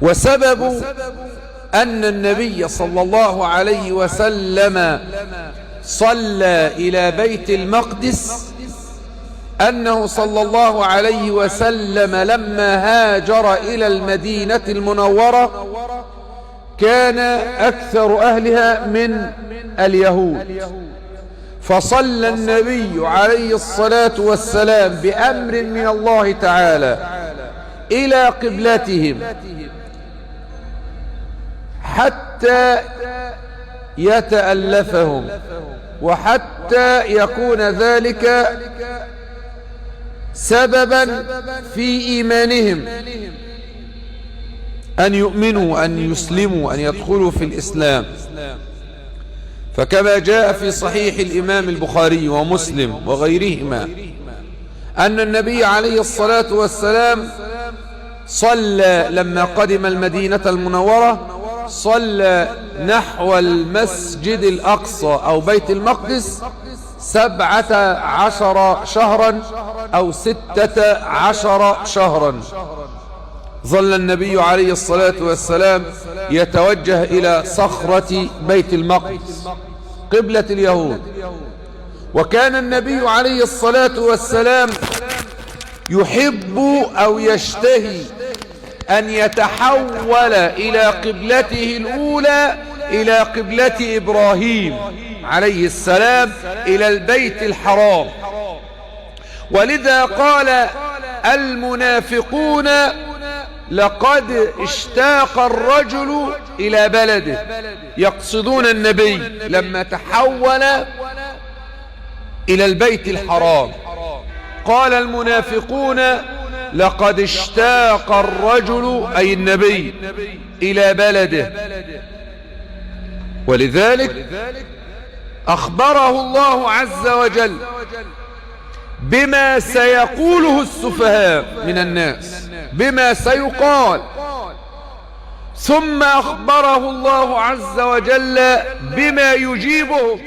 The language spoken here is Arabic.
وسبب أن النبي صلى الله عليه وسلم صلى إلى بيت المقدس أنه صلى الله عليه وسلم لما هاجر إلى المدينة المنورة كان أكثر أهلها من اليهود، فصلى النبي عليه الصلاة والسلام بأمر من الله تعالى إلى قبلتهم حتى يتألفهم، وحتى يكون ذلك سببا في إيمانهم أن يؤمنوا، أن يسلموا، أن يدخلوا في الإسلام. فكما جاء في صحيح الإمام البخاري ومسلم وغيرهما أن النبي عليه الصلاة والسلام صلى لما قدم المدينة المنورة، صلى نحو المسجد الأقصى أو بيت المقدس 17 شهرا أو 16 شهرا. ظل النبي عليه الصلاة والسلام يتوجه إلى صخرة بيت المقدس قبلة اليهود، وكان النبي عليه الصلاة والسلام يحب أو يشتهي أن يتحول إلى قبلته الأولى، إلى قبلة إبراهيم عليه السلام، إلى البيت الحرام. ولذا قال المنافقون لقد اشتاق الرجل إلى بلده، يقصدون النبي لما تحول إلى البيت الحرام. قال المنافقون لقد اشتاق الرجل أي النبي إلى بلده. ولذلك أخبره الله عز وجل بما سيقوله السفهاء من الناس، بما سيقال، ثم أخبره الله عز وجل بما يجيبه